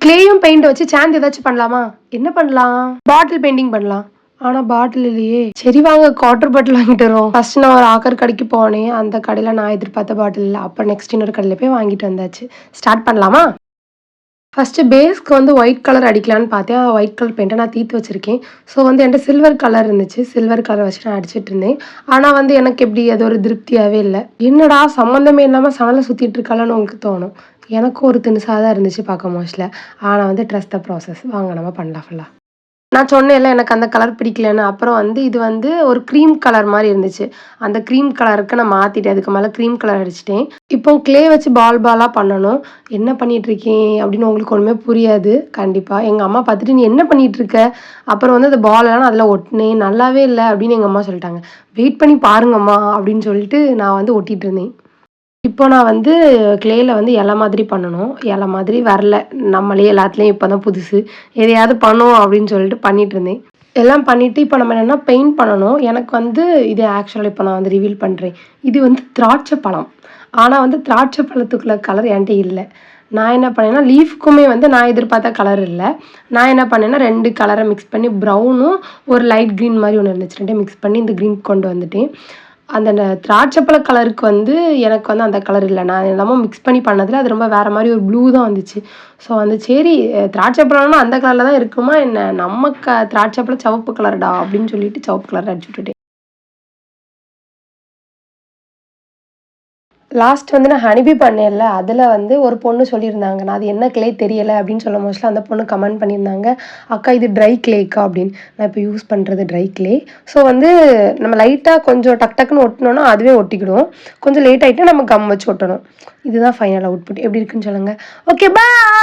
கிளேயும் paint வச்சு சேந்து ஏதாச்சும் பண்ணலாமா? என்ன பண்ணலாம்? பாட்டில் பெயிண்டிங் பண்ணலாம். ஆனா பாட்டில் இல்லையே. சரி வாங்க வாட்டர் பாட்டில் வாங்கிட்டு வருவோம். ஃபர்ஸ்ட் நான் ஒரு ஆக்கர் கடைக்கு போனேன். அந்த கடையில நான் எதிர்பார்த்த பாட்டில் இல்ல. அப்புறம் நெக்ஸ்ட் இன்னொரு கடையில போய் வாங்கிட்டு வந்தாச்சு. ஸ்டார்ட் பண்ணலாமா? ஃபர்ஸ்ட்டு பேஸ்க்கு வந்து ஒயிட் கலர் அடிக்கலான்னு பார்த்தேன். ஒயிட் கலர் பெயிண்ட்ட நான் தீர்த்து வச்சிருக்கேன். ஸோ வந்து என்ட்ட சில்வர் கலர் இருந்துச்சு. சில்வர் கலர் வச்சு நான் அடிச்சிட்டுருந்தேன். ஆனா வந்து எனக்கு எப்படி அது ஒரு திருப்தியாவே இல்ல. என்னடா சம்மந்தமே இல்லாம சணல சுத்திட்டு இருக்காளன்னு உங்களுக்கு தோணும். எனக்கும் ஒரு தினுசா தான் இருந்துச்சு பார்க்க மோஸ்ட்ல. ஆனா வந்து ட்ரஸ்ட் த ப்ராசஸ். வாங்க நம்ம பண்ணலாம் ஃபுல்லா. நான் சொன்னேன்ல எனக்கு அந்த கலர் பிடிக்கலன்னு. அப்புறம் வந்து இது வந்து ஒரு க்ரீம் கலர் மாரி இருந்துச்சு. அந்த க்ரீம் கலருக்கு நான் மாத்திட்டேன். அதுக்கு மேல க்ரீம் கலர் அடிச்சுட்டேன். இப்போ க்ளே வச்சு பால் பாலா பண்ணணும். என்ன பண்ணிட்டுருக்கேன் அப்படின்னு உங்களுக்கு ஒண்ணுமே புரியாது. கண்டிப்பா. எங்க அம்மா பார்த்துட்டு, "நீ என்ன பண்ணிட்டுருக்க?" அப்புறம் வந்து அந்த பாலெல்லாம் நான் அதில ஒட்டுனேன். "நல்லாவே இல்ல" அப்படின்னு எங்க அம்மா சொல்லிட்டாங்க. "வெயிட் பண்ணி பாருங்கம்மா" அப்படின்னு சொல்லிட்டு நான் வந்து ஒட்டிட்டு இருந்தேன். இப்போ நான் வந்து கிளேல வந்து இலை மாதிரி பண்ணணும். இலை மாதிரி வரல. நம்மளே எல்லாத்துலயும் இப்ப தான் புதுசு. எதையாவது பண்ணுவோம் அப்படின்னு சொல்லிட்டு பண்ணிட்டுருந்தேன். எல்லாம் பண்ணிட்டு இப்போ நம்ம என்னன்னா பெயிண்ட் பண்ணணும். எனக்கு வந்து இது ஆக்சுவலா இப்ப நான் வந்து ரிவீல் பண்றேன். இது வந்து திராட்சை பழம். ஆனா வந்து திராட்சை பழத்துக்குள்ள கலர் என்ட்ட இல்ல. நான் என்ன பண்ணேன்னா, லீஃப்க்குமே வந்து நான் எதிர்பார்த்த கலர் இல்ல. நான் என்ன பண்ணேன்னா 2 கலர மிக்ஸ் பண்ணி ப்ரவுனும், ஒரு லைட் கிரீன் மாரி ஒண்ணு இருந்துச்சு. 2யும் மிக்ஸ் பண்ணி இந்த கிரீன் கொண்டு வந்துட்டேன். அந்த திராட்சைப்பழ கலருக்கு வந்து எனக்கு வந்து அந்த கலர் இல்ல. நான் என்னமோ மிக்ஸ் பண்ணி பண்ணதுல அது ரொம்ப வேற மாரி ஒரு ப்ளூ தான் வந்துச்சு. ஸோ வந்து சரி திராட்சை பழம்னா அந்த கலர்ல தான் இருக்குமா என்ன? நம்ம திராட்சை பழம் சிவப்பு கலர்டா அப்படின்னு சொல்லிட்டு சிவப்பு கலர் அடிச்சு விட்டுட்டேன். லாஸ்ட் வந்து நான் ஹனிபி பண்ணேன்ல, அதுல வந்து ஒரு பொண்ணு சொல்லியிருந்தாங்க. நான் அது என்ன கிளே தெரியல அப்படின்னு சொல்லும் மோஸ்ட்ல அந்த பொண்ணு கமெண்ட் பண்ணியிருந்தாங்க. "அக்கா இது ட்ரை கிளேக்கா" அப்படின்னு. நான் இப்ப யூஸ் பண்றது ட்ரை கிளே. ஸோ வந்து நம்ம லைட்டா கொஞ்சம் டக் டக்குன்னு ஒட்டுனோம்னா அதுவே ஒட்டிக்கிடும். கொஞ்சம் லேட் ஆயிட்டா நம்ம கம் வச்சு ஒட்டணும். இதுதான் ஃபைனல் அவுட்புட். எப்படி இருக்குன்னு சொல்லுங்க. Okay bye.